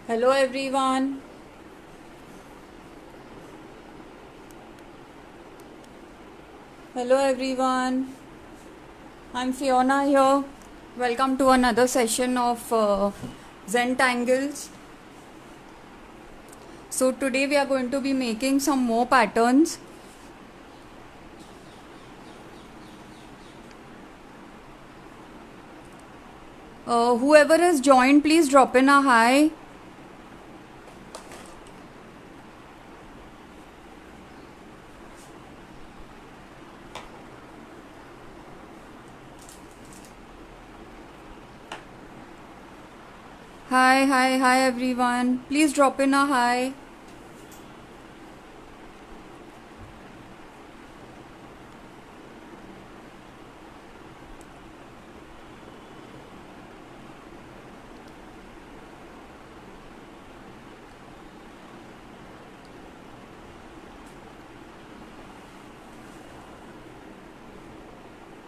Hello everyone. Hello everyone. I'm Fiona here. Welcome to another session of Zentangles. So today we are going to be making some more patterns. Whoever has joined, please drop in a hi. Hi everyone. Please drop in a hi.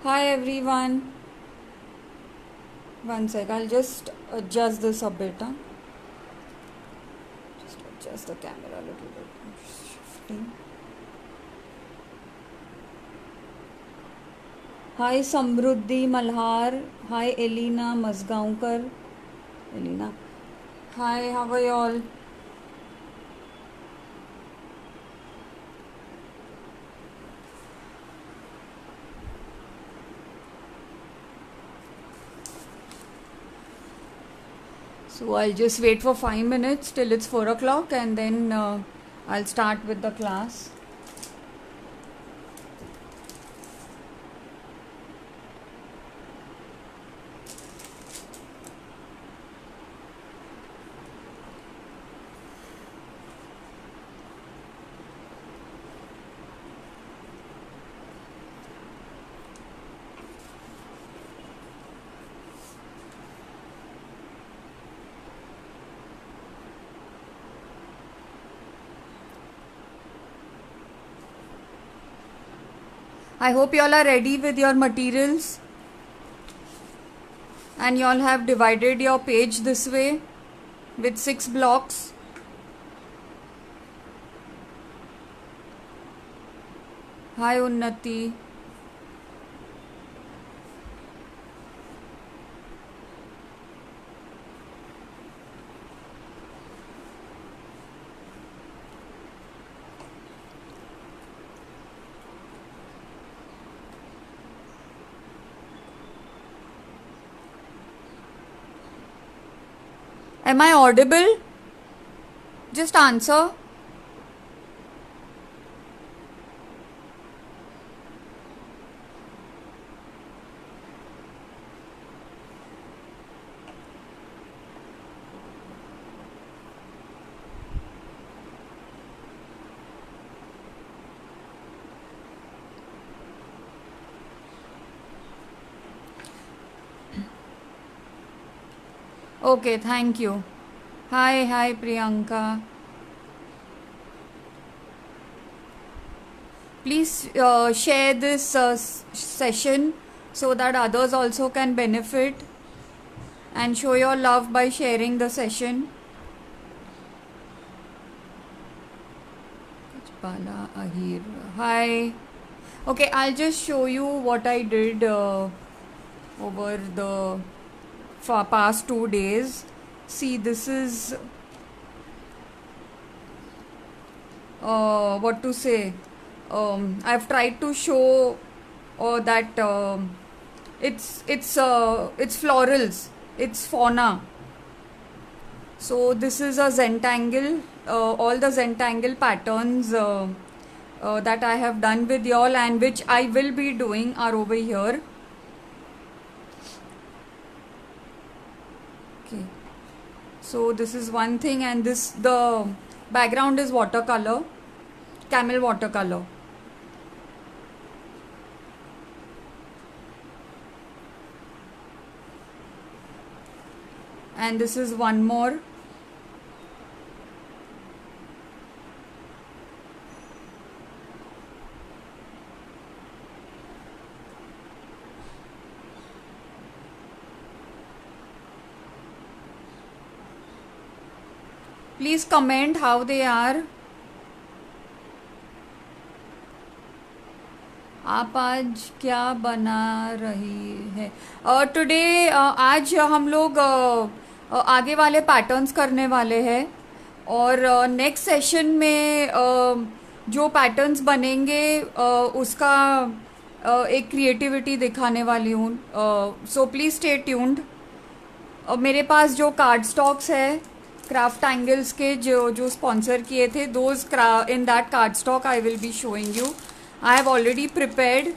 Hi everyone. One sec, I'll just adjust this a bit. Just adjust the camera a little bit. Shifting. Hi Samruddhi Malhar. Hi Elena Mazgaonkar. Elena. Hi, how are you all? So I'll just wait for 5 minutes till it's 4 o'clock and then I'll start with the class. I hope you all are ready with your materials and you all have divided your page this way with 6 blocks. Hi Unnati. Am I audible? Just answer. Okay, thank you. Hi Priyanka. Please share this session so that others also can benefit and show your love by sharing the session. Bala Ahir. Hi. Okay, I'll just show you what I did over the past 2 days. See, this is what to say. I've tried to show that it's florals, it's fauna. So this is a Zentangle. All the Zentangle patterns that I have done with y'all and which I will be doing are over here. Okay. So this is one thing, and the background is watercolor, camel watercolor. And this is one more. Please comment how they are. आप आज क्या बना रही है? Today आज हम लोग आगे वाले पैटर्न्स करने वाले हैं और नेक्स्ट सेशन में जो पैटर्न्स बनेंगे उसका एक क्रिएटिविटी दिखाने वाली हूँ. So please stay tuned. मेरे पास जो कार्ड स्टॉक्स है क्राफ्ट एंगल्स के जो स्पॉन्सर किए थे, those in that card stock I will be showing you. I have already prepared,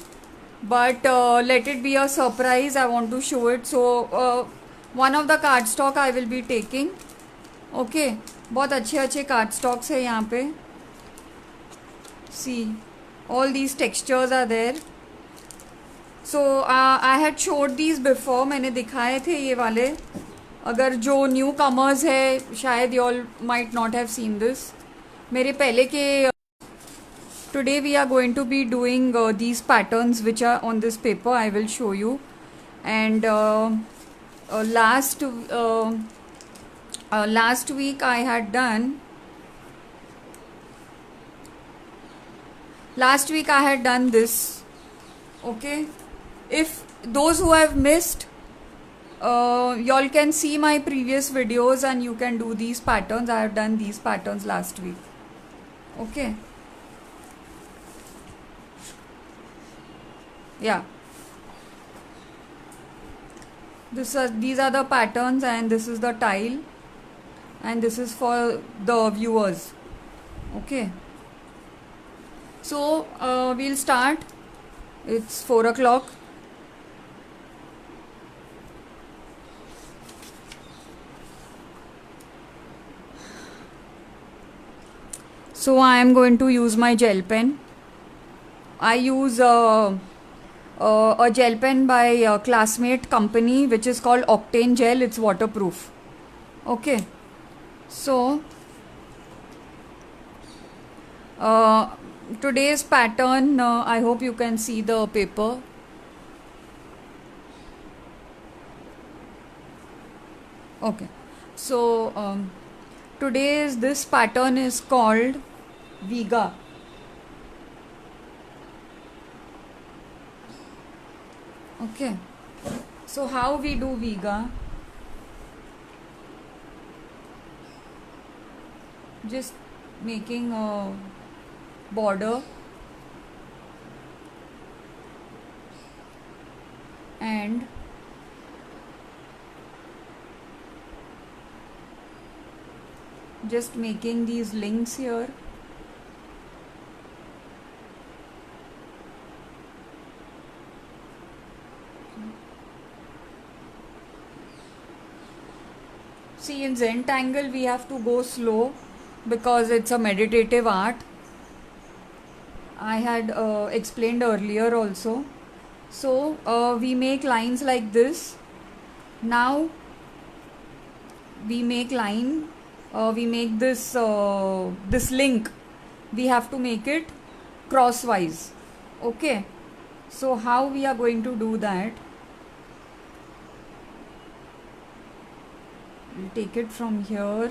but let it be a surprise. I want to show it. So one of the cardstock I will be taking. Okay, बहुत अच्छे अच्छे cardstocks है यहाँ पे. See, all these textures are there. So I had showed these before. मैंने दिखाए थे ये वाले. अगर जो न्यू कमर्स है शायद you all might not have seen this. मेरे पहले के Today we are going to be doing these patterns which are on this paper. I will show you. And last week I had done. Last week I had done this. Okay. If those who have missed, y'all can see my previous videos and you can do these patterns. I have done these patterns last week. Okay. Yeah, these are the patterns and this is the tile and this is for the viewers. Okay, so we'll start. It's 4 o'clock. So I am going to use my gel pen. I use a gel pen by Classmate company which is called Octane Gel. It's waterproof. Okay, so today's pattern, I hope you can see the paper. Okay, so today's this pattern is called Viga. Okay, so how we do Viga? Just making a border and just making these links here. See, in Zentangle we have to go slow because it's a meditative art. I had explained earlier also. So we make lines like this. Now we make line. We make this this link. We have to make it crosswise. Okay. So how we are going to do that? We'll take it from here.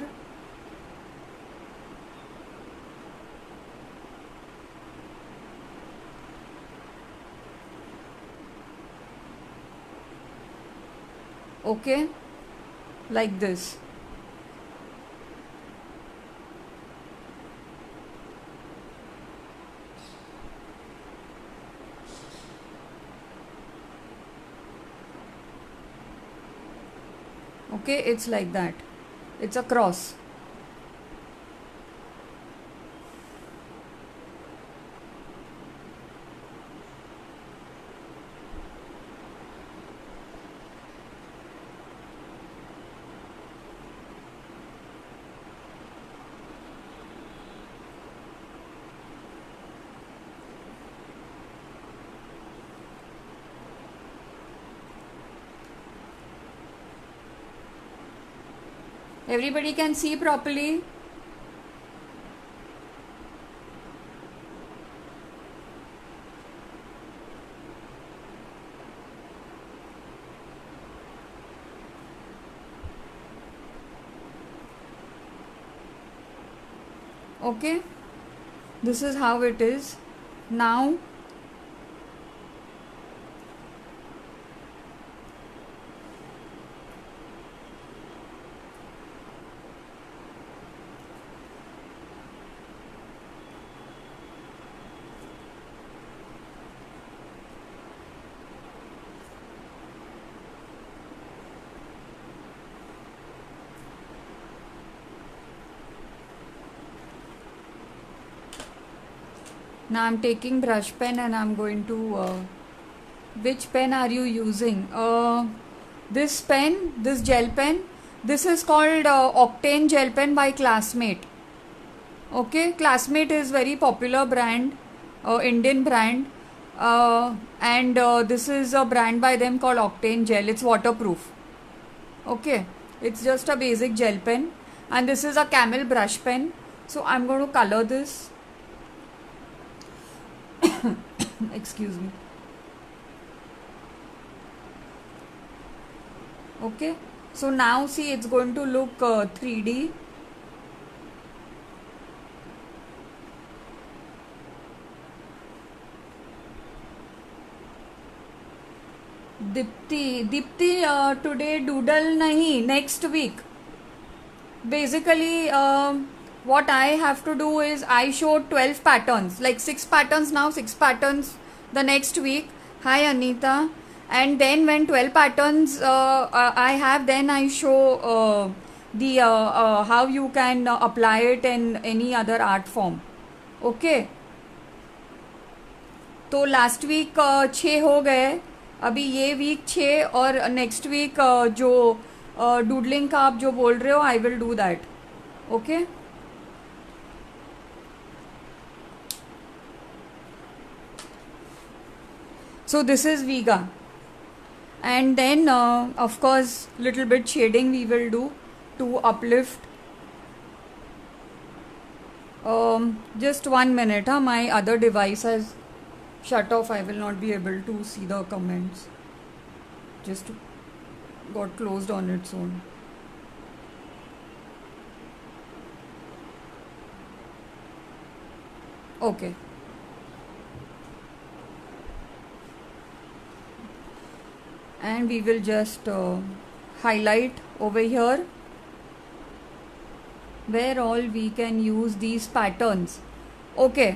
Okay, like this. Okay, it's like that. It's a cross. Everybody can see properly? Okay, this is how it is. Now I'm taking brush pen and I'm going to which pen are you using? This pen, this gel pen, this is called Octane gel pen by Classmate. Okay, Classmate is very popular brand, Indian brand, and this is a brand by them called Octane gel. It's waterproof. Okay, it's just a basic gel pen, and this is a Camel brush pen. So I'm going to color this. Excuse me. Okay, so now see, it's going to look 3D. Dipti, today doodle nahi, next week. Basically, what I have to do is I show 12 patterns, like 6 patterns now, 6 patterns the next week. Hi Anita. And then when 12 patterns I have, then I show the how you can apply it in any other art form. Okay. तो last week 6 हो गए, अभी ये week 6 और next week जो doodling का आप जो बोल रहे हो, I will do that. Okay. So this is Viga, and then of course little bit shading we will do to uplift. Just 1 minute, my other device has shut off. I will not be able to see the comments. Just got closed on its own. Okay. And we will just highlight over here where all we can use these patterns. Okay.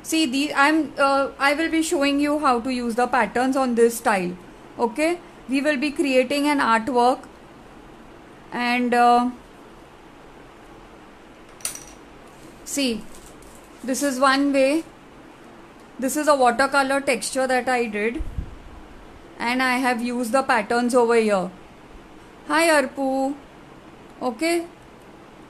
See, I will be showing you how to use the patterns on this style. Okay, we will be creating an artwork, and see, this is one way. This is a watercolor texture that I did, and I have used the patterns over here. Hi Arpu. Okay,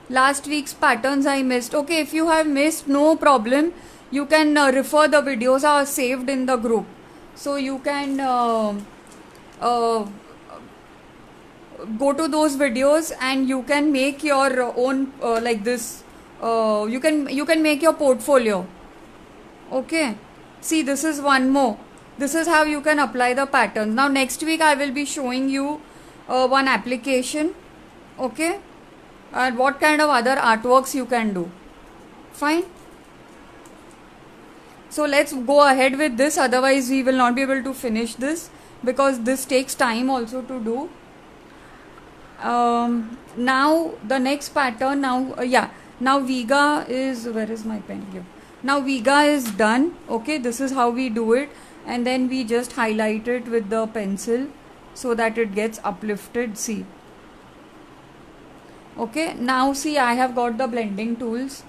last week's patterns I missed. Okay, if you have missed, no problem. You can refer, the videos are saved in the group, so you can go to those videos and you can make your own like this. You can make your portfolio. Okay, see, this is one more. This is how you can apply the patterns. Now next week I will be showing you one application. Okay, and what kind of other artworks you can do. Fine. So let's go ahead with this, otherwise we will not be able to finish this, because this takes time also to do. Now the next pattern, now Viga is, where is my pen here? Now Viga is done. Okay, this is how we do it, and then we just highlight it with the pencil so that it gets uplifted. See. Okay, now see, I have got the blending tools.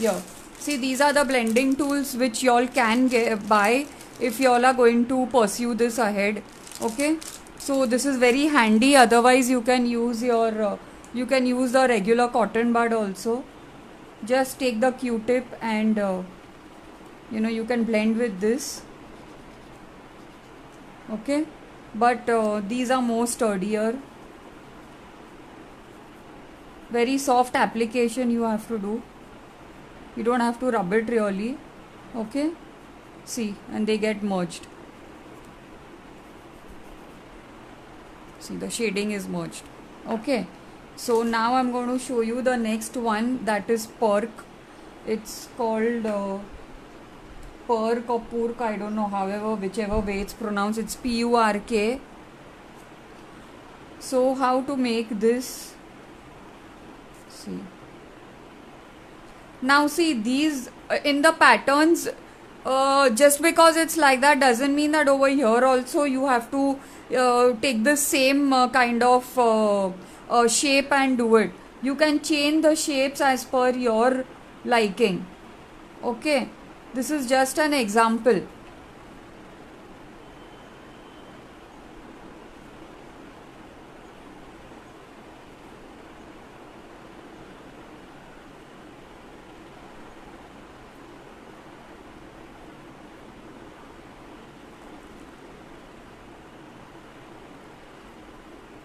Yeah. See, these are the blending tools which y'all can buy if y'all are going to pursue this ahead. Okay, so this is very handy. Otherwise you can use your you can use the regular cotton bud also. Just take the Q-tip and you can blend with this. Okay, but these are more sturdier. Very soft application you have to do. You don't have to rub it really. Okay, see, and they get merged. See, the shading is merged. Okay, So now I'm going to show you the next one, that is perk. It's called perk or purk, I don't know, however, whichever way it's pronounced, it's PURK. So how to make this? See. Now see these in the patterns, just because it's like that doesn't mean that over here also you have to take the same kind of shape and do it. You can change the shapes as per your liking. Okay, this is just an example.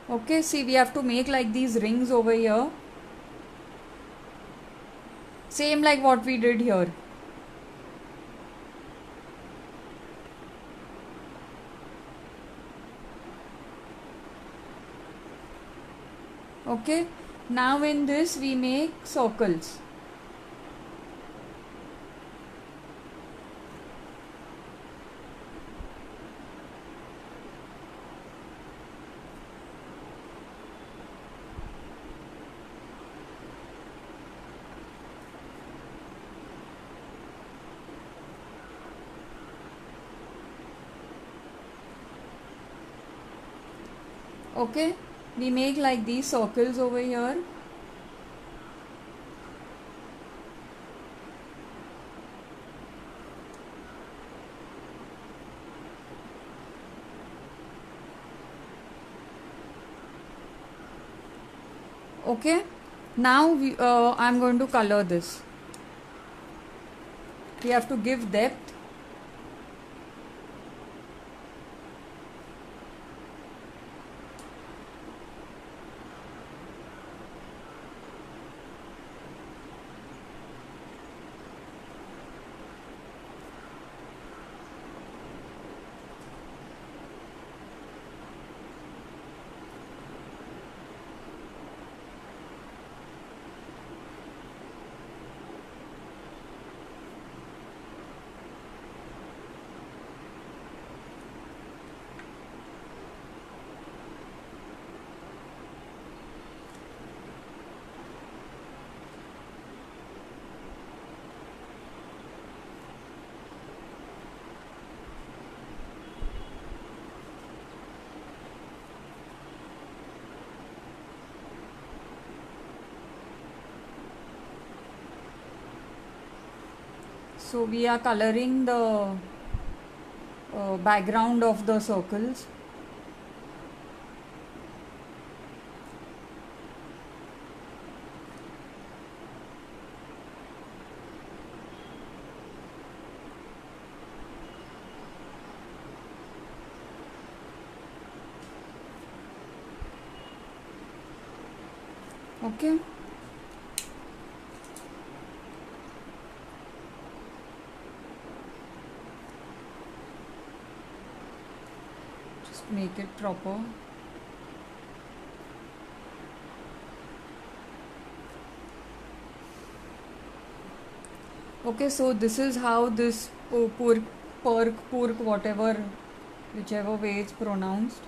Okay, see, we have to make like these rings over here, same like what we did here. Okay, now in this we make circles. Okay, we make like these circles over here. Okay, now I'm going to color this. We have to give depth. So we are coloring the background of the circles. Okay. Just make it proper. Okay, so this is how this perk, whatever, whichever way it's pronounced.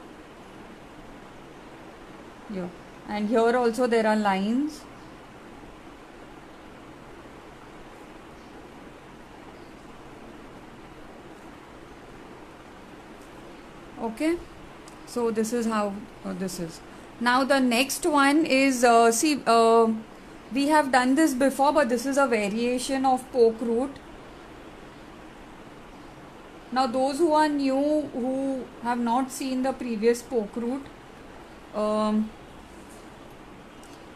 Yeah, and here also there are lines. Okay, so this is how this is. Now the next one is we have done this before, but this is a variation of poke root. Now those who are new, who have not seen the previous poke root,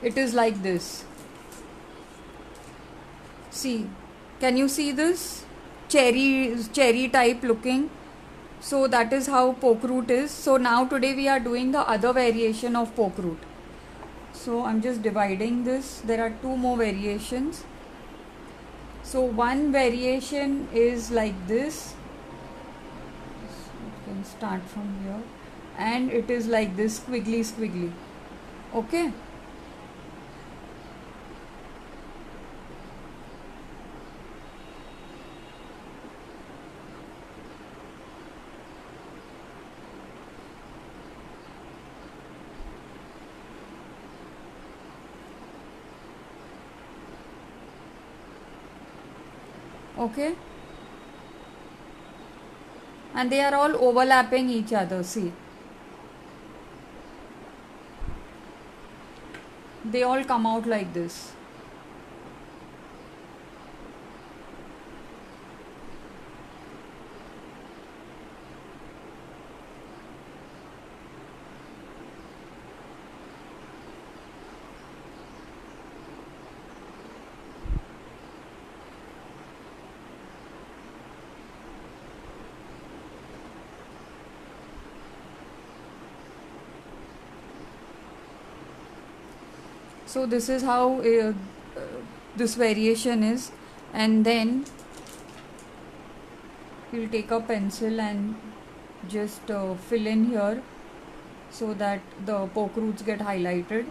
it is like this. See, can you see this? Cherry type looking. So that is how poke root is. So now today we are doing the other variation of poke root. So I'm just dividing this. There are two more variations. So one variation is like this. You can start from here. And it is like this, squiggly. Okay. Okay, and they are all overlapping each other. See, they all come out like this. So this is how this variation is, and then you'll take a pencil and just fill in here so that the poke roots get highlighted.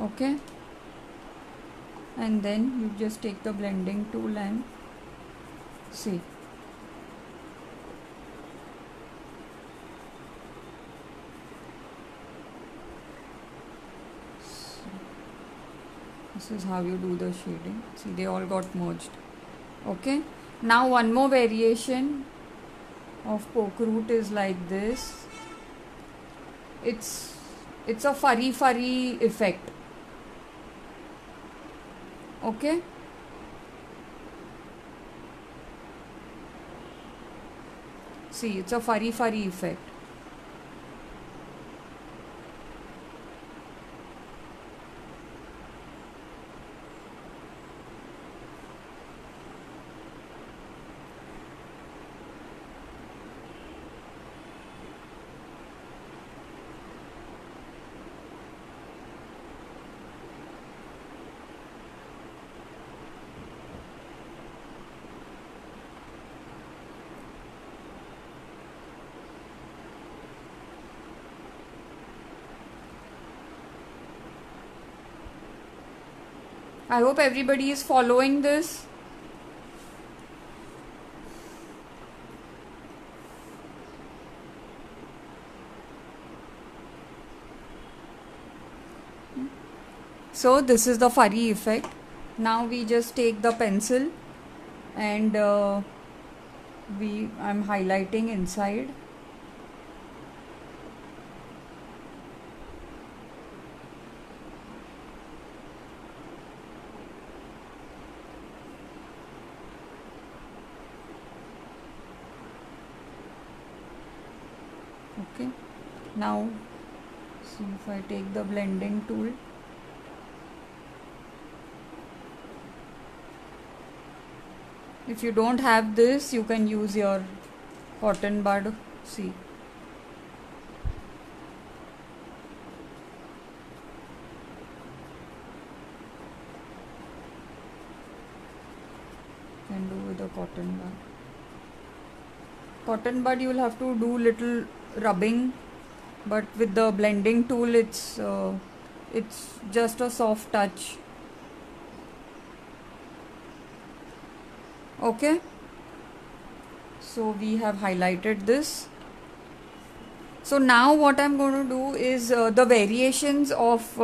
Okay, and then you just take the blending tool and see. This is how you do the shading. See, they all got merged. Okay, now one more variation of poke root is like this. It's a furry effect. Okay, see, it's a furry effect. I hope everybody is following this. So this is the furry effect. Now we just take the pencil and I'm highlighting inside. Okay, now see if I take the blending tool. If you don't have this, you can use your cotton bud. See, can do with a cotton bud. Cotton bud you will have to do little rubbing, but with the blending tool it's just a soft touch. Okay, so we have highlighted this. So now what I'm going to do is the variations of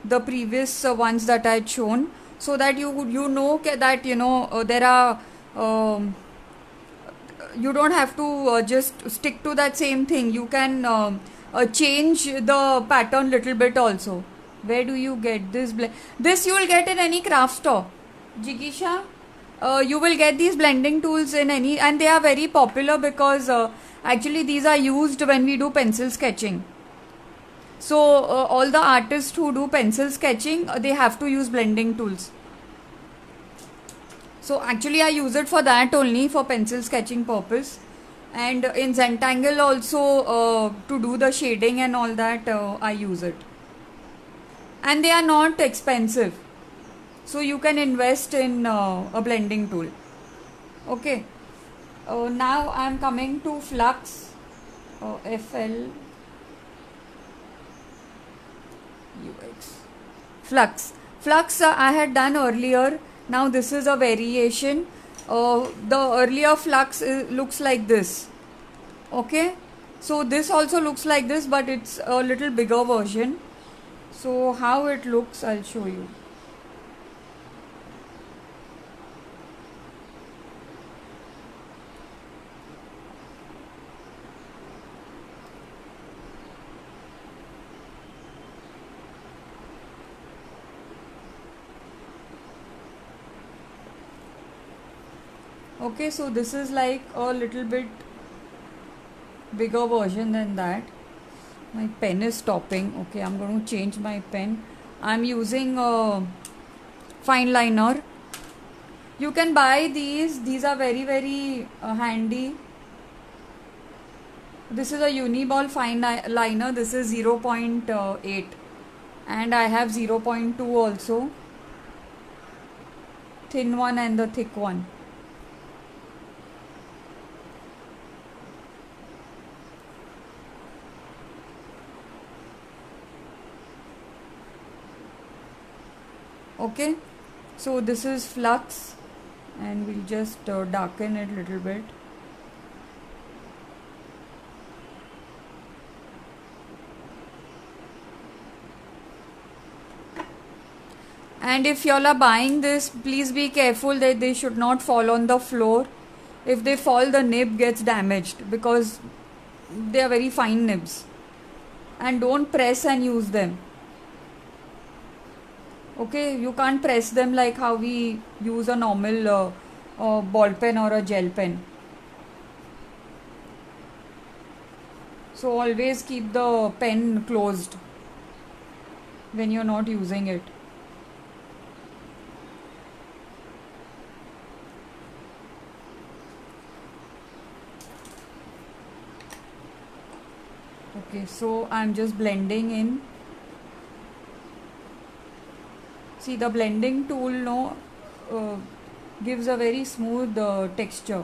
the previous ones that I had shown, so that you know that there are you don't have to just stick to that same thing. You can change the pattern little bit also. Where do you get this? This you will get in any craft store, Jigisha. You will get these blending tools in any, and they are very popular because actually these are used when we do pencil sketching. So all the artists who do pencil sketching, they have to use blending tools. So actually I use it for that only, for pencil sketching purpose, and in Zentangle also to do the shading and all that I use it, and they are not expensive, so you can invest in a blending tool. Okay, now I am coming to flux, FL UX. Flux I had done earlier. Now this is a variation. The earlier flux looks like this. Okay, so this also looks like this, but it's a little bigger version. So how it looks, I'll show you. Okay, so this is like a little bit bigger version than that. My pen is stopping. Okay, I'm going to change my pen. I'm using a fine liner. You can buy these are very handy. This is a Uniball fine liner. This is 0.8 and I have 0.2 also, thin one and the thick one. Okay, so this is flux and we'll just darken it a little bit. And if y'all are buying this, please be careful that they should not fall on the floor. If they fall, the nib gets damaged because they are very fine nibs. And don't press and use them. Okay, you can't press them like how we use a normal ball pen or a gel pen. So always keep the pen closed when you're not using it. Okay, so I'm just blending in. See, the blending tool gives a very smooth texture.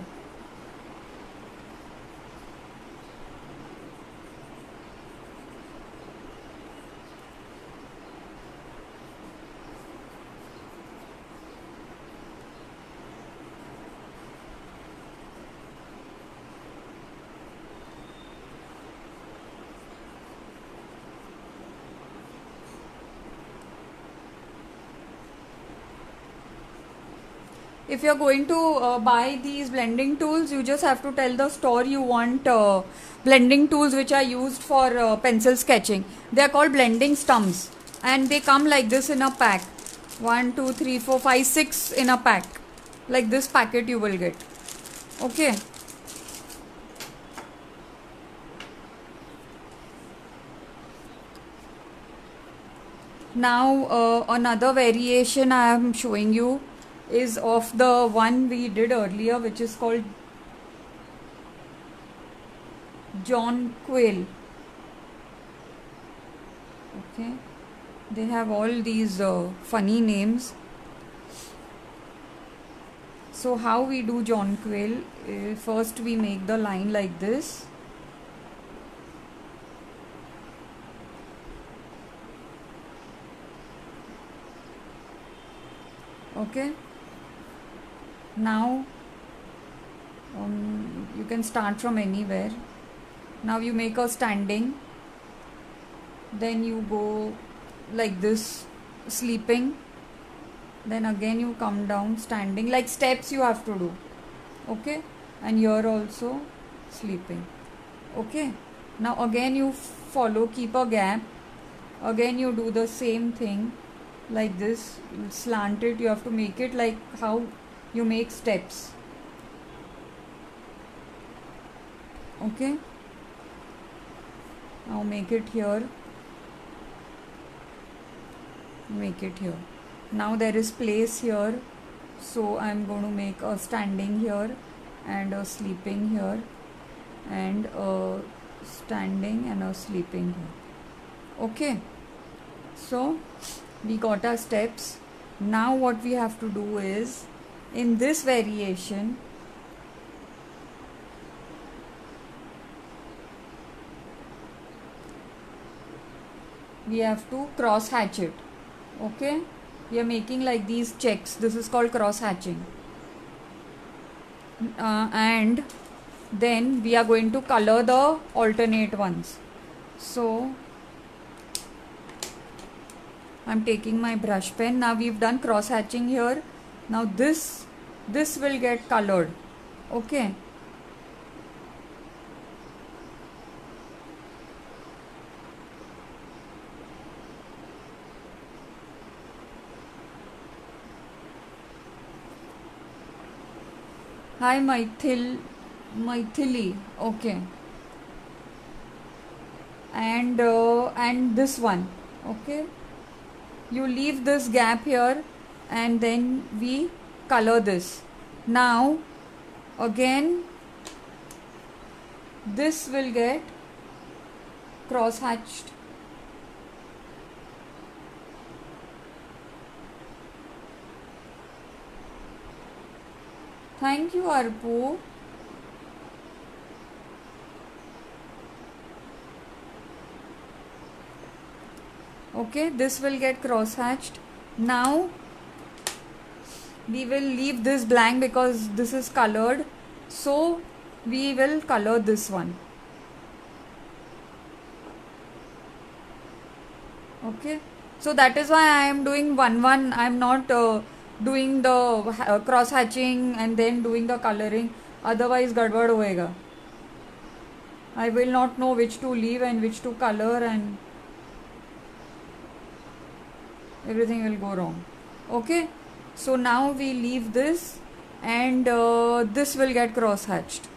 If you're going to buy these blending tools, you just have to tell the store you want blending tools which are used for pencil sketching. They are called blending stumps and they come like this in a pack. 1, 2, 3, 4, 5, 6 in a pack. Like this packet you will get. Okay. Now another variation I am showing you is of the one we did earlier, which is called Jonquil. Okay, they have all these funny names. So how we do Jonquil? First we make the line like this. Okay. Now you can start from anywhere. Now you make a standing, then you go like this, sleeping, then again you come down, standing, like steps you have to do. Okay, and here also sleeping. Okay, now again you follow, keep a gap, again you do the same thing like this, slant it. You have to make it like how you make steps. Okay, now make it here, make it here. Now there is place here, so I'm going to make a standing here and a sleeping here and a standing and a sleeping here. Okay, so we got our steps. Now what we have to do is, in this variation, we have to cross hatch it. Okay, we are making like these checks. This is called cross hatching. And then we are going to color the alternate ones. So I'm taking my brush pen. Now we've done cross hatching here. Now this will get colored. Okay. Hi Maithili. Okay. And this one. Okay. You leave this gap here and then we color this. Now again this will get cross hatched. Thank you, Arpu. Okay, this will get cross hatched. Now we will leave this blank because this is colored. So we will color this one. Okay, so that is why I am doing one. I am not doing the cross hatching and then doing the coloring. Otherwise, gadbad hoega. I will not know which to leave and which to color, and everything will go wrong. Okay, so now we leave this, and this will get cross hatched.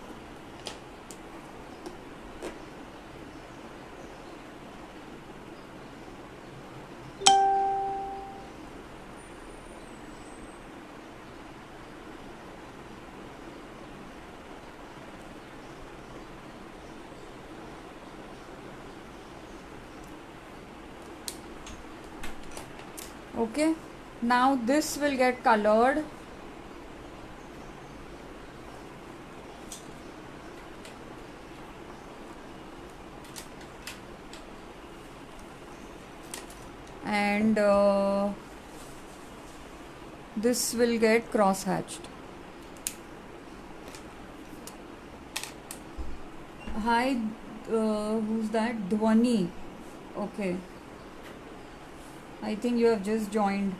Okay, now this will get colored. And this will get cross hatched. Hi, who's that? Dhwani. Okay, I think you have just joined.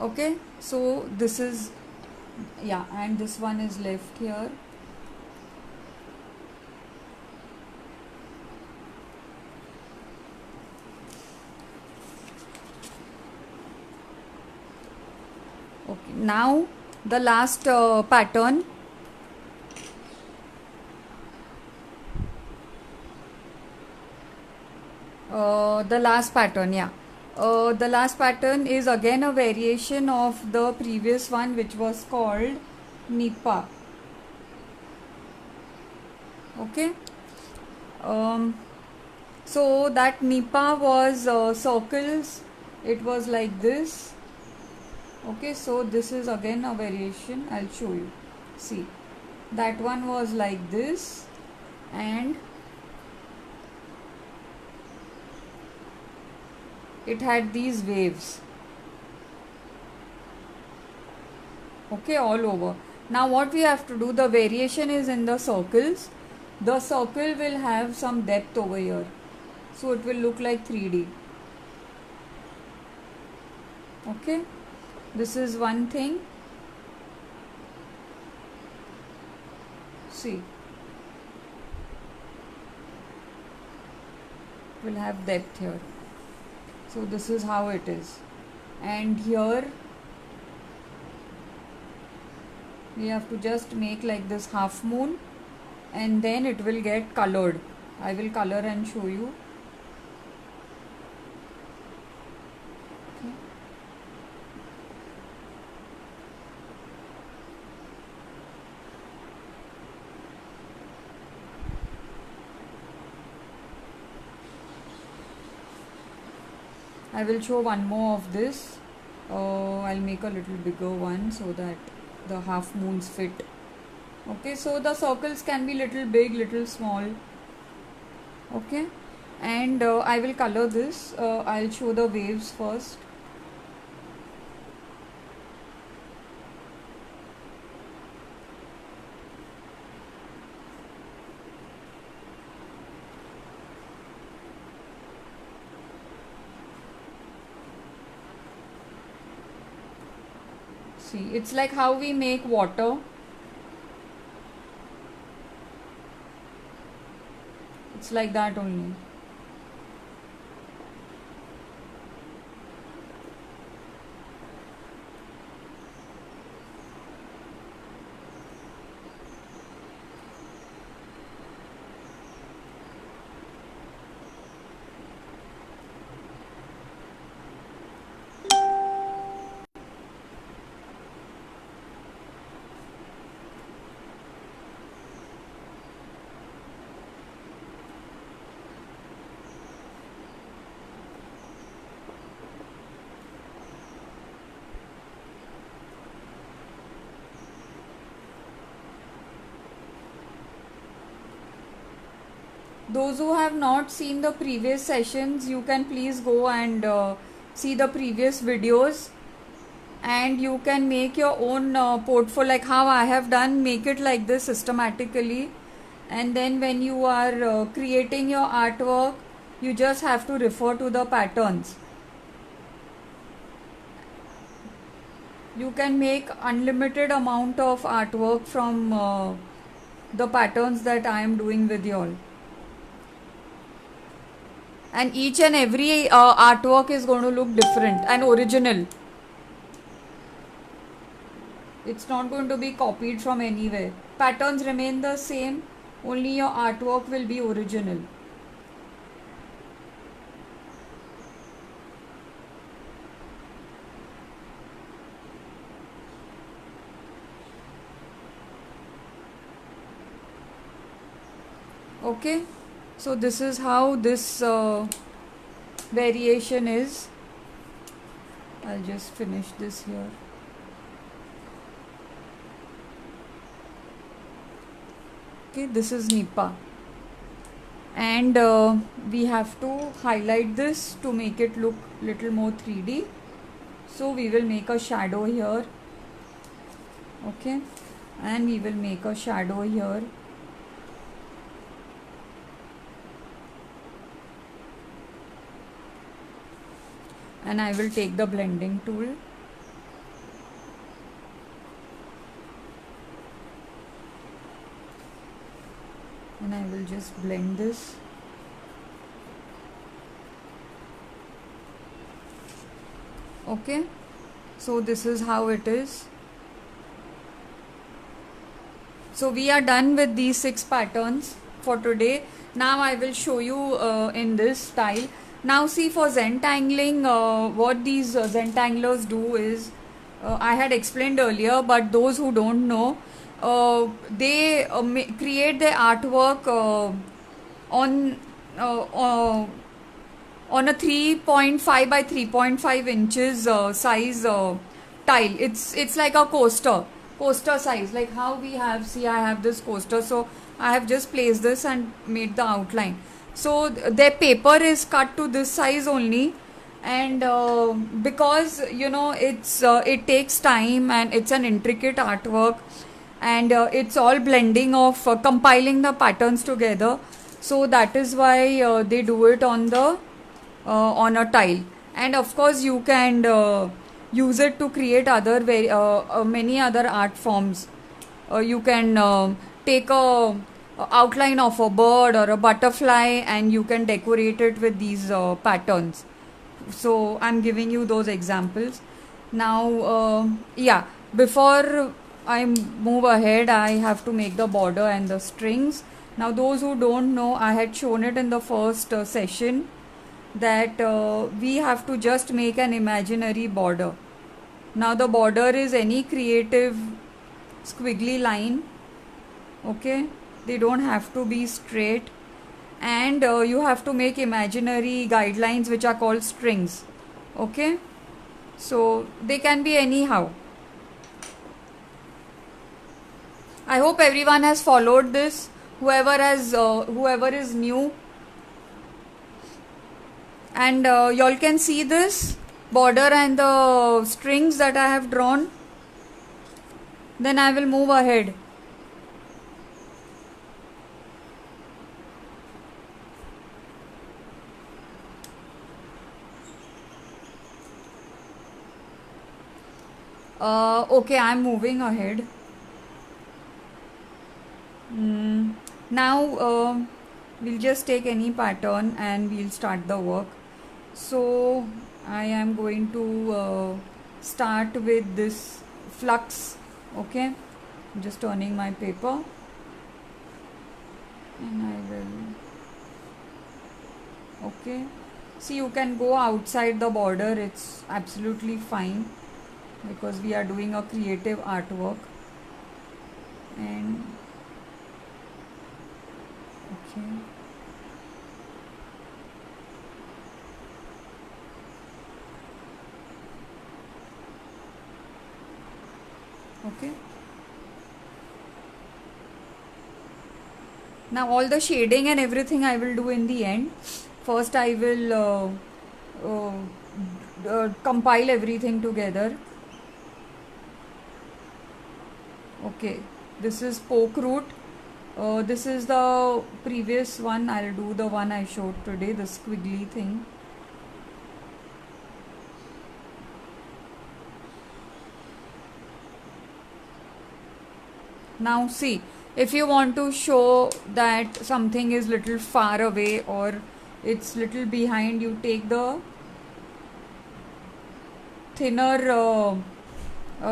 Okay, so this is, yeah, and this one is left here. Okay, now the last pattern. The last pattern, yeah. The last pattern is again a variation of the previous one, which was called Nipa. Okay. So that Nipa was circles. It was like this. Okay, so this is again a variation. I'll show you. See, that one was like this, and it had these waves. Okay, all over. Now what we have to do, the variation is in the circles. The circle will have some depth over here, so it will look like 3D. Okay, this is one thing. See, it will have depth here. So this is how it is, and here we have to just make like this half moon, and then it will get colored. I will color and show you. Okay. I will show one more of this. I'll make a little bigger one so that the half moons fit. Okay, so the circles can be little big, little small. Okay, and I will color this. I'll show the waves first. See, it's like how we make water. It's like that only. Those who have not seen the previous sessions, you can please go and see the previous videos, and you can make your own portfolio like how I have done. Make it like this systematically, and then when you are creating your artwork, you just have to refer to the patterns. You can make unlimited amount of artwork from the patterns that I am doing with you all. And each and every artwork is going to look different and original. It's not going to be copied from anywhere. Patterns remain the same, only your artwork will be original. Okay, so this is how this variation is. I'll just finish this here. Okay, this is Nipa, and we have to highlight this to make it look little more 3D. So we will make a shadow here. Okay, and we will make a shadow here. And I will take the blending tool. And I will just blend this. Okay, so this is how it is. So we are done with these 6 patterns for today. Now I will show you in this style. Now see, for Zentangling, what these Zentanglers do is, I had explained earlier, but those who don't know, they create their artwork on a 3.5 by 3.5 inches size tile. It's like a coaster size, like how we have, see, I have this coaster, so I have just placed this and made the outline. So their paper is cut to this size only, and because it takes time and it's an intricate artwork, and it's all blending of compiling the patterns together, so that is why they do it on a tile. And of course you can use it to create other many other art forms. You can take a outline of a bird or a butterfly, and you can decorate it with these patterns. So I'm giving you those examples now. Before I move ahead, I have to make the border and the strings. Now those who don't know, I had shown it in the first session that we have to just make an imaginary border. Now the border is any creative squiggly line. Okay, they don't have to be straight, and you have to make imaginary guidelines which are called strings. Okay, so they can be anyhow. I hope everyone has followed this. Whoever is new, and y'all can see this border and the strings that I have drawn. Then I will move ahead. Okay, I'm moving ahead. Now we'll just take any pattern and we'll start the work. So I am going to start with this flux. Okay, I'm just turning my paper and I will. Okay, see, you can go outside the border, it's absolutely fine because we are doing a creative artwork. And okay, okay, now all the shading and everything I will do in the end. First I will compile everything together. Okay, this is poke root. This is the previous one. I'll do the one I showed today, the squiggly thing. Now see, if you want to show that something is little far away or it's little behind, you take the thinner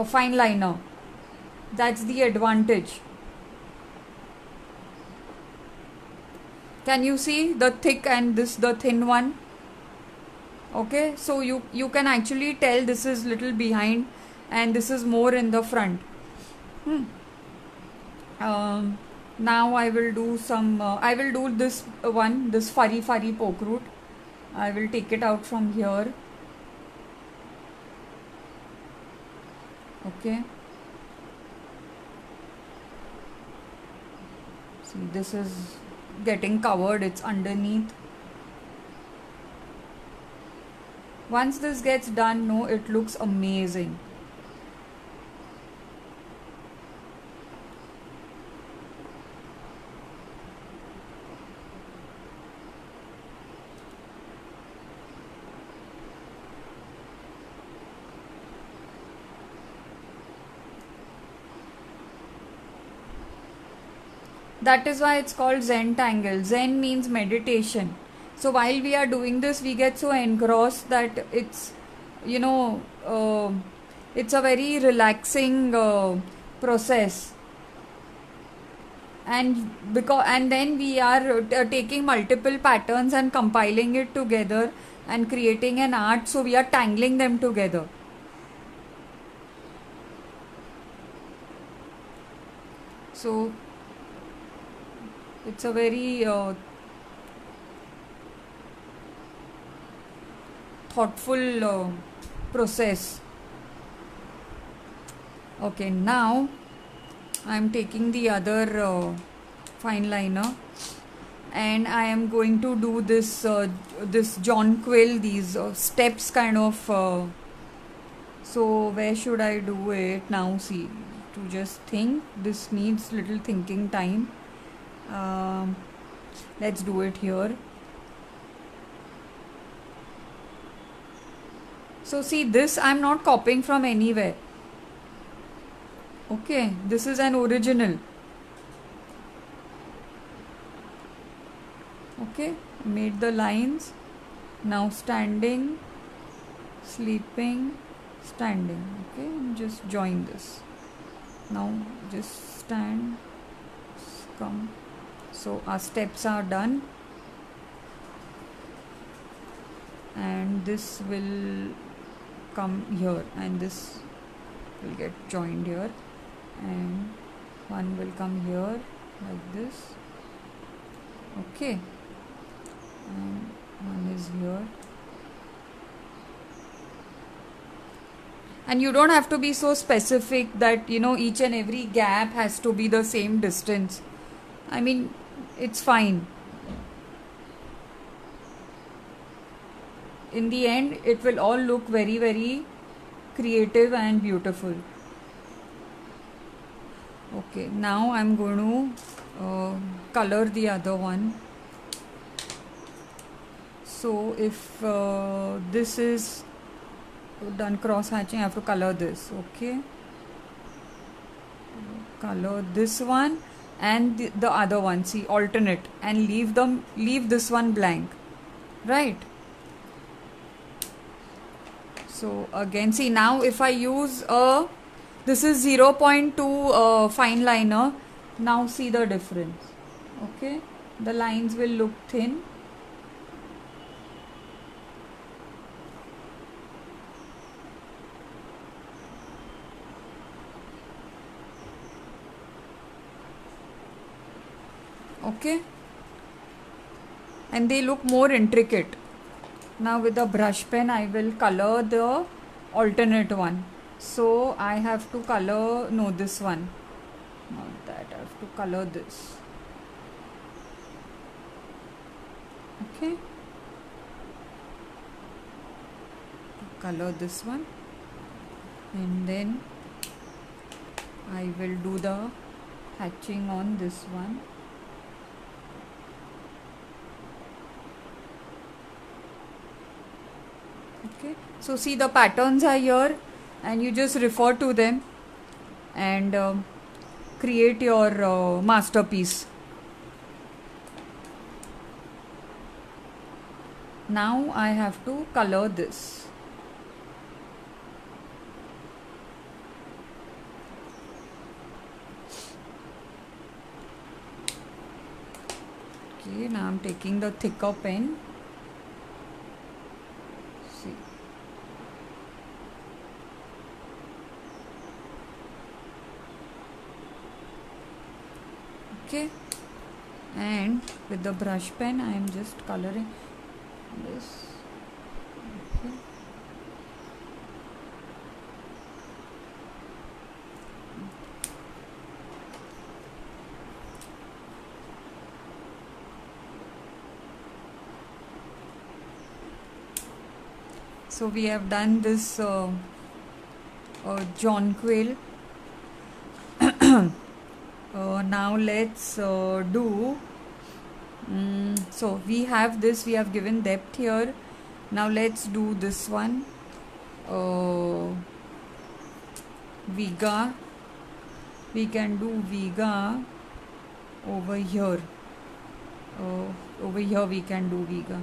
fine liner. That's the advantage. Can you see the thick and this the thin one? Okay, so you can actually tell this is little behind and this is more in the front. Now I will do some I will do this one, this furry poke root. I will take it out from here. Okay, see, this is getting covered, it's underneath. Once this gets done, no, it looks amazing. That is why it's called Zentangle. Zen means meditation. So while we are doing this, we get so engrossed that it's, you know, it's a very relaxing process. And then we are taking multiple patterns and compiling it together and creating an art. So we are tangling them together. So it's a very thoughtful process. Okay, now I am taking the other fine liner and I am going to do this this jonquil, these steps kind of. So where should I do it now? See, to just think, this needs little thinking time. Let's do it here. So see, this I'm not copying from anywhere. Okay, this is an original. Okay, made the lines. Now standing, sleeping, standing. Okay, and just join this. Now just stand, come. So our steps are done, and this will come here and this will get joined here, and one will come here like this. Okay, and one is here. And you don't have to be so specific that, you know, each and every gap has to be the same distance. I mean, it's fine. in the end it will all look very, very creative and beautiful. Okay, now I'm going to color the other one. So if this is done cross hatching, I have to color this. Okay, color this one and the other one, see, alternate, and leave this one blank, right? So again, see, now if I use this is 0.2 fine liner, now see the difference. Okay, the lines will look thin. Okay, and they look more intricate. Now with the brush pen I will color the alternate one. So I have to color, no, this one, not that, I have to color this. Okay, color this one, and then I will do the hatching on this one. Okay, so see, the patterns are here and you just refer to them and create your masterpiece. Now I have to color this. Okay, now I'm taking the thicker pen. See. Okay, and with the brush pen I am just coloring this. Okay. So we have done this jonquil. Now let's do, so we have this, we have given depth here. Now let's do this one, Viga. We can do Viga over here. Over here we can do Viga.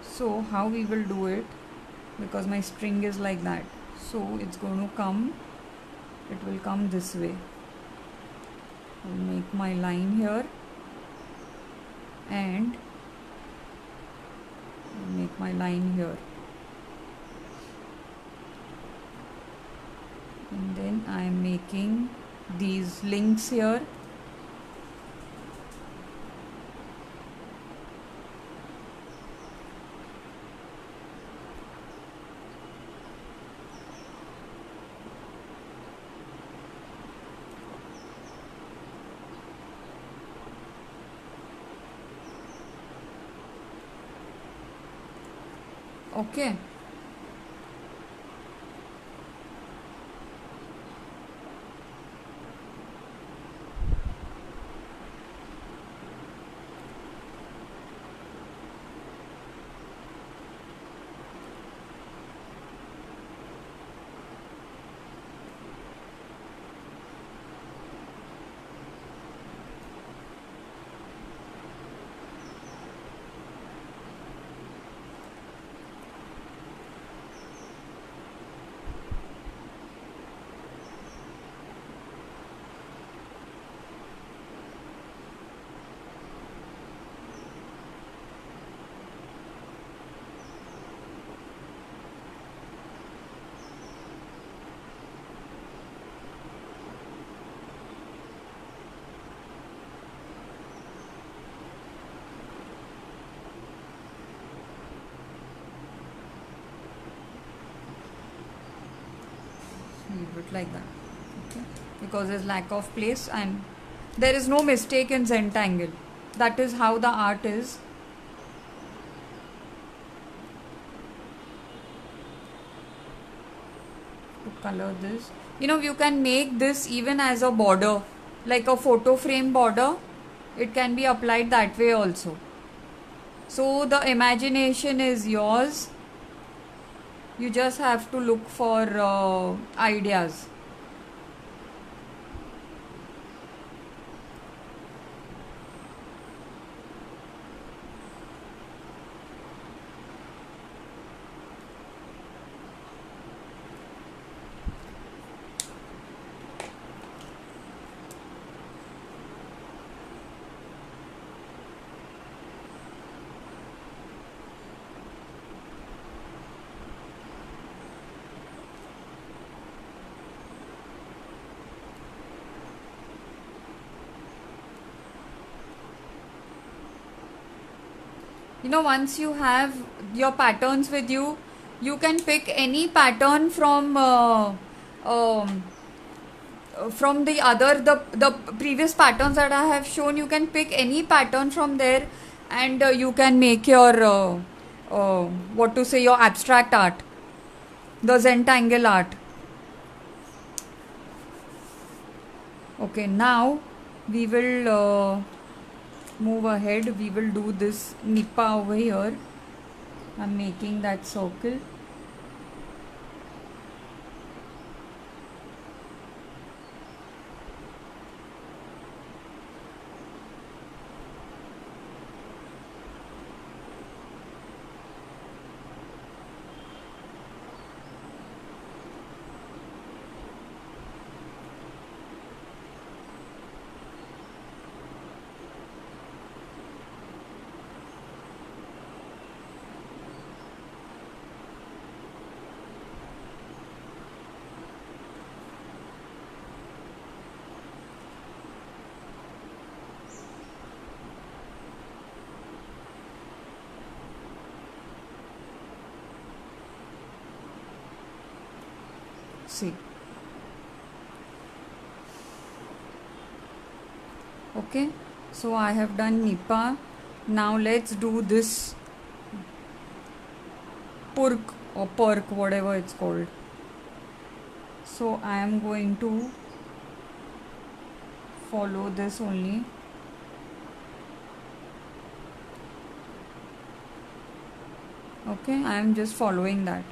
So how we will do it, because my string is like that, so it's going to come, it will come this way. I'll make my line here and I'll make my line here, and then I am making these links here. Okay. Leave it like that. Okay, because there's lack of place and there is no mistake in Zentangle. That is how the art is. to color this. You can make this even as a border, like a photo frame border. It can be applied that way also. So the imagination is yours. You just have to look for ideas. Once you have your patterns with you, you can pick any pattern from the previous patterns that I have shown. You can pick any pattern from there, and you can make your your abstract art, the Zentangle art. Okay, now we will move ahead. We will do this Nipa over here. I'm making that circle. See. Okay, so I have done Nipa. Now let's do this Purk or Perk, whatever it's called. So I am going to follow this only. Okay, I am just following that.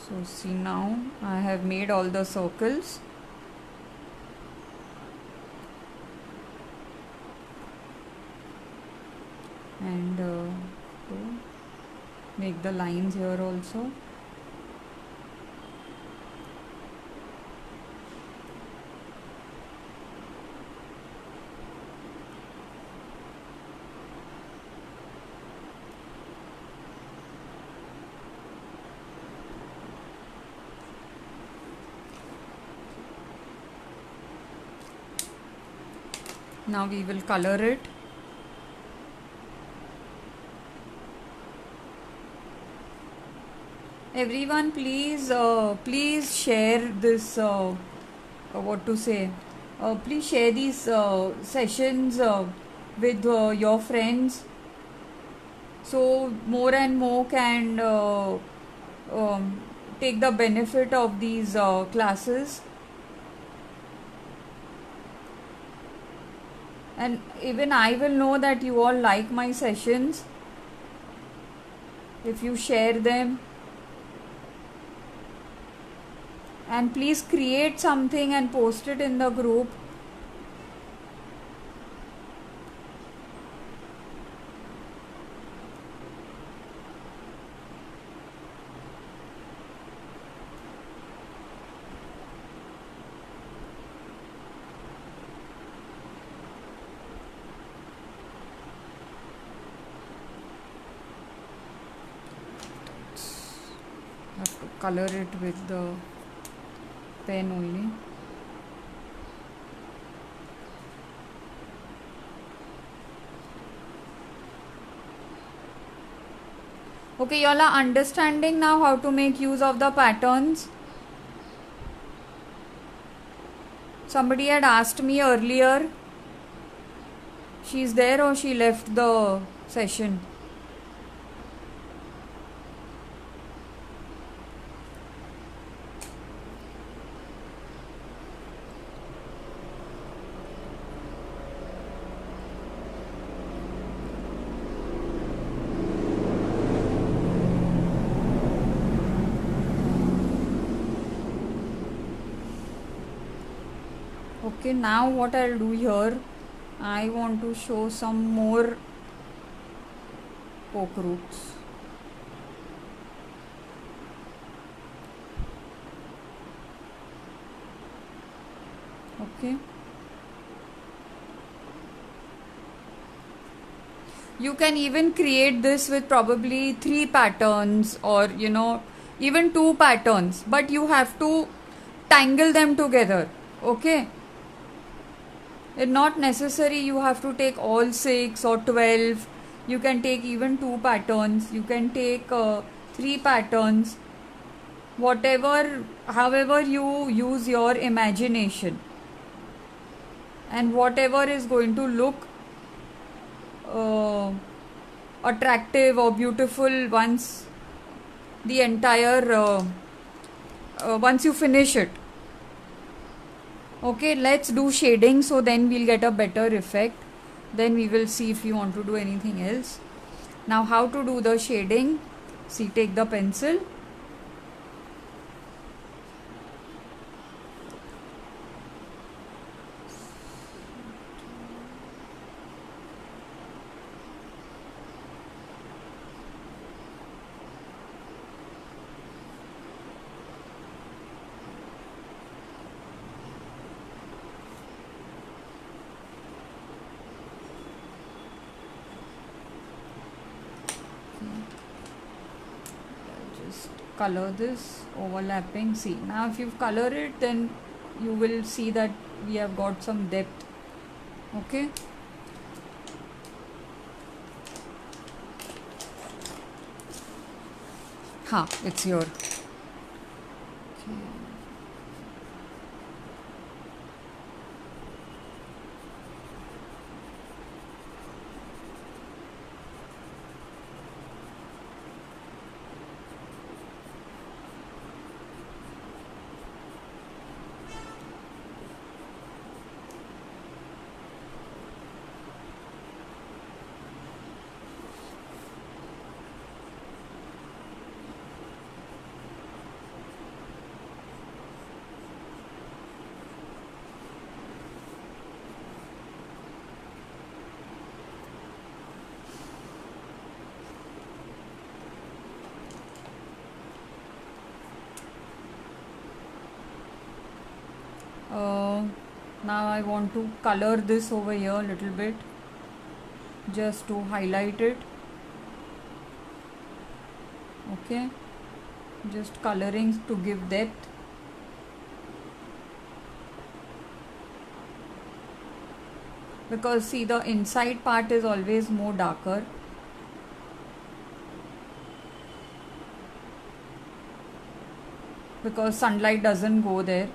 So see, now I have made all the circles. And to make the lines here also. Now we will color it. Everyone, please share this. Please share these sessions with your friends, so more and more can take the benefit of these classes. And even I will know that you all like my sessions if you share them. And please create something and post it in the group color it with the pen only. Okay, y'all are understanding now how to make use of the patterns. Somebody had asked me earlier. She's there or she left the session? Okay, now what I'll do here, I want to show some more poke roots. Okay. You can even create this with probably 3 patterns or even 2 patterns, but you have to tangle them together. Okay. It's not necessary you have to take all 6 or 12. You can take even 2 patterns. You can take 3 patterns. However you use your imagination. And whatever is going to look attractive or beautiful once the entire once you finish it. Okay, let's do shading, so then we'll get a better effect. Then we will see if you want to do anything else. Now how to do the shading? See, take the pencil. Color this overlapping. See, now if you color it, then you will see that we have got some depth. Okay. It's here. Okay. Now I want to color this over here a little bit, just to highlight it. Okay, just coloring to give depth. Because see, the inside part is always more darker. Because sunlight doesn't go there.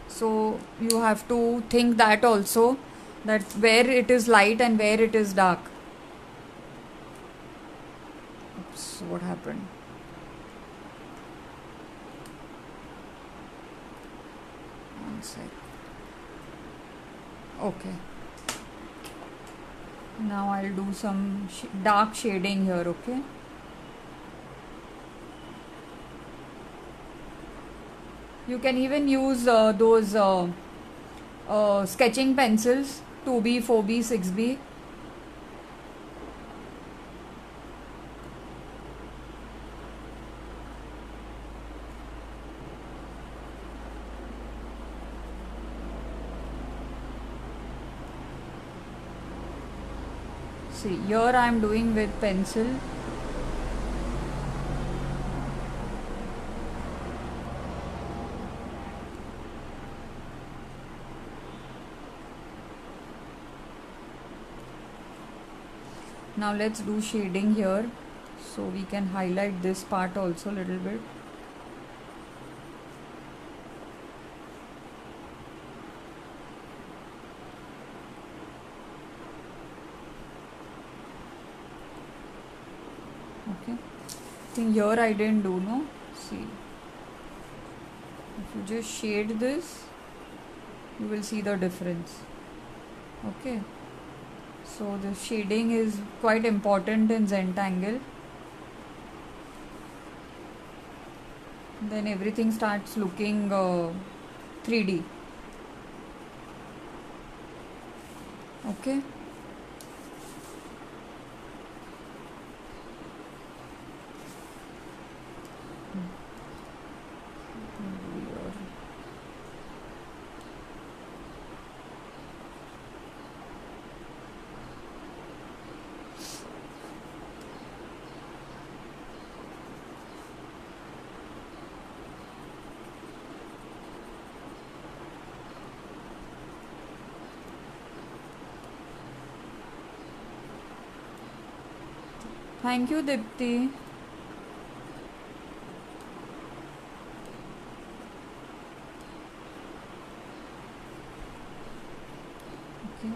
So you have to think that also, that where it is light and where it is dark. Oops, what happened? One sec. Okay. Now I'll do some dark shading here, okay? You can even use those sketching pencils, 2B, 4B, 6B. See, here I am doing with pencil. Now let's do shading here, so we can highlight this part also a little bit. Okay, I think here I didn't do, no? See, if you just shade this, you will see the difference. Okay, so the shading is quite important in Zentangle. Then everything starts looking 3D. Okay. Thank you, Dipti. Okay.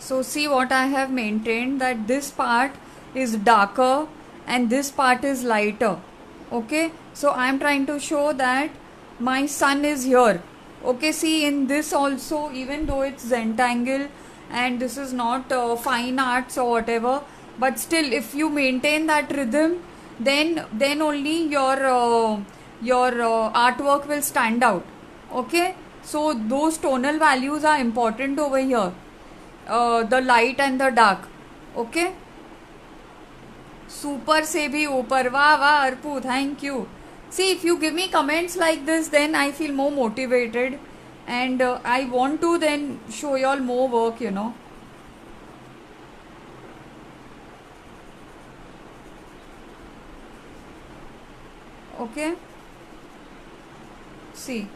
So see what I have maintained, that this part is darker and this part is lighter. Okay, so I am trying to show that my sun is here. Okay, see in this also, even though it's Zentangle and this is not fine arts or whatever, but still if you maintain that rhythm, then only your artwork will stand out. Okay, so those tonal values are important over here. The light and the dark. Okay, super से भी ऊपर. वाह वाह अर्पू, thank you. See, if you give me comments like this, then I feel more motivated and I want to then show you all more work, you know. Okay, see,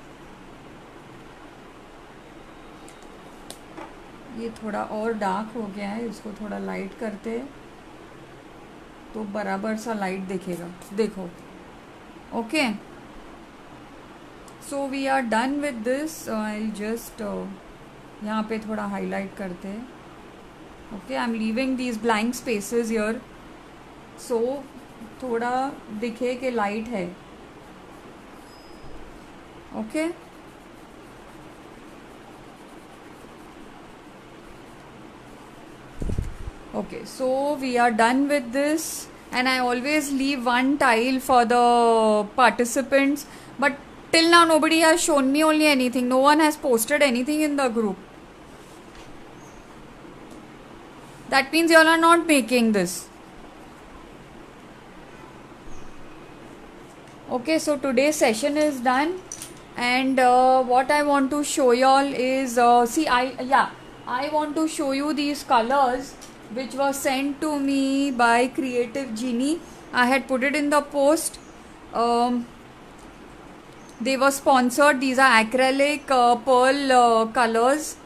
ये थोड़ा और dark हो गया है, इसको थोड़ा लाइट करते हैं तो बराबर सा लाइट दिखेगा. देखो. Okay, so we are done with this. I just यहाँ पे थोड़ा हाईलाइट करते हैं. Okay, I am leaving these blank spaces here, so थोड़ा दिखे कि लाइट है. Okay, okay, so we are done with this, and I always leave one tile for the participants, but till now nobody has shown me only anything. No one has posted anything in the group. That means you all are not making this. Okay, so today's session is done, and what I want to show you all is see, I want to show you these colors which was sent to me by Creative Genie. I had put it in the post. They were sponsored. These are acrylic pearl colors,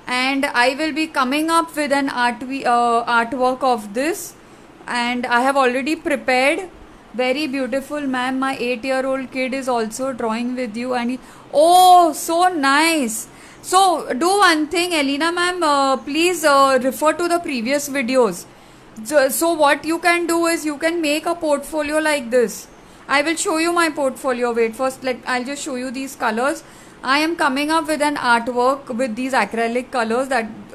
and I will be coming up with an artwork of this, and I have already prepared. Very beautiful, ma'am. My 8-year-old kid is also drawing with you, and oh, so nice. So do one thing, Elena ma'am, please refer to the previous videos. So what you can do is you can make a portfolio like this. I will show you my portfolio. Wait, first I'll just show you these colors. I am coming up with an artwork with these acrylic colors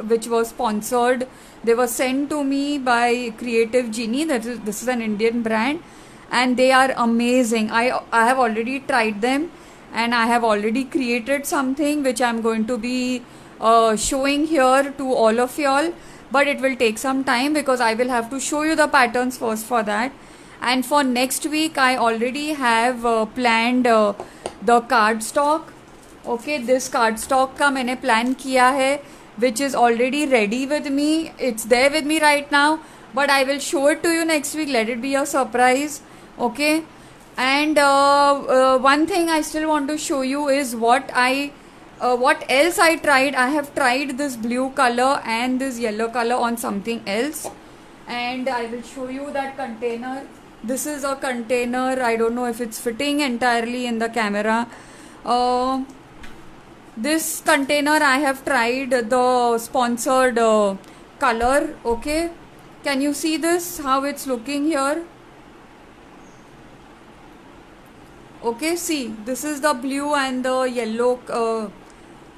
which was sponsored. They were sent to me by Creative Genie. This is an Indian brand, and they are amazing. I have already tried them, and I have already created something which I'm going to be showing here to all of y'all, but it will take some time because I will have to show you the patterns first for that. And for next week I already have planned the cardstock. Okay, this cardstock का मैंने plan किया है, which is already ready with me. It's there with me right now, but I will show it to you next week. Let it be a surprise. Okay, and one thing I still want to show you is what else I tried. I have tried this blue color and this yellow color on something else, and I will show you that container. This is a container. I don't know if it's fitting entirely in the camera. This container I have tried the sponsored color. Okay, can you see this, how it's looking here? Okay, see, this is the blue and the yellow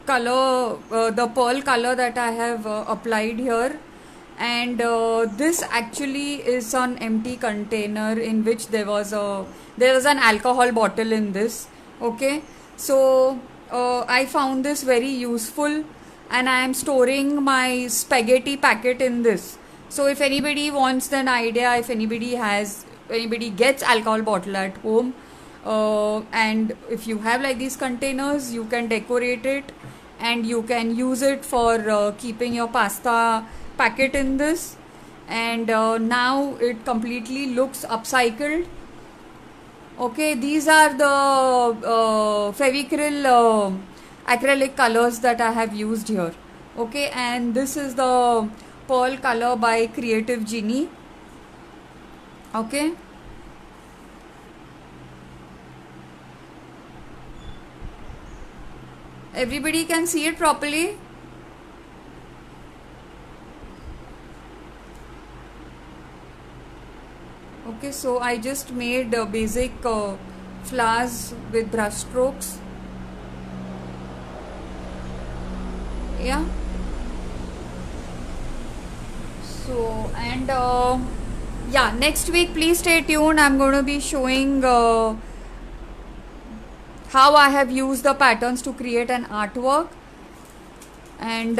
color, the pearl color that I have applied here. And this actually is an empty container in which there was an alcohol bottle in this. Okay, so I found this very useful, and I am storing my spaghetti packet in this. So if anybody wants an idea, if anybody gets alcohol bottle at home, and if you have like these containers, you can decorate it and you can use it for keeping your pasta packet in this. And now it completely looks upcycled. Okay, these are the Fevicryl acrylic colors that I have used here. Okay, and this is the pearl color by Creative Genie. Okay, everybody can see it properly. Okay, so I just made basic flowers with brush strokes. Yeah. So, and yeah, next week please stay tuned. I'm going to be showing how I have used the patterns to create an artwork. And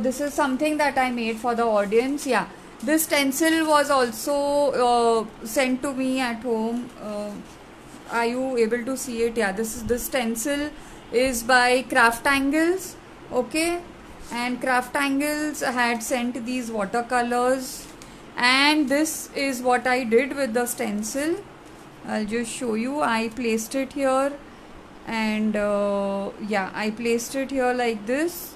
this is something that I made for the audience. Yeah, this stencil was also sent to me at home. Are you able to see it? Yeah, this stencil is by Craftangles. Okay, and Craftangles had sent these watercolors, and this is what I did with the stencil. I'll just show you. I placed it here, and yeah, I placed it here like this.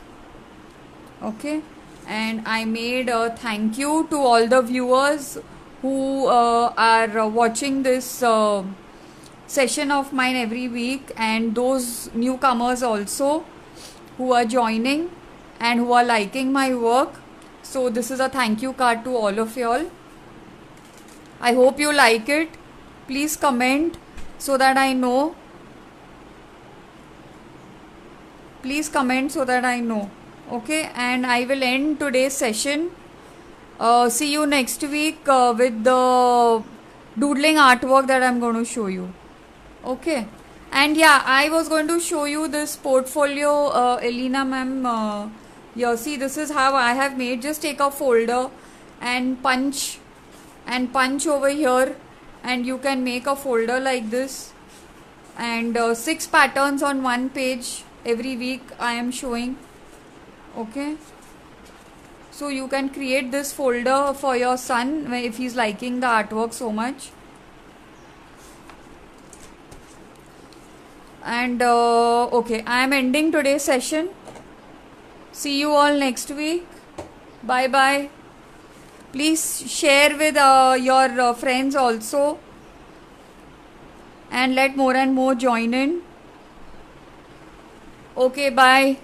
Okay, and I made a thank you to all the viewers who are watching this session of mine every week, and those newcomers also who are joining and who are liking my work. So this is a thank you card to all of y'all. I hope you like it. Please comment so that I know. Please comment so that I know. Okay, and I will end today's session. See you next week with the doodling artwork that I'm going to show you. Okay, and yeah, I was going to show you this portfolio, Elena ma'am. Yeah, see, this is how I have made. Just take a folder and punch over here, and you can make a folder like this, and 6 patterns on one page every week I am showing. Okay, so you can create this folder for your son if he's liking the artwork so much. And okay, I am ending today's session. See you all next week. Bye bye. Please share with your friends also, and let more and more join in. Okay, bye.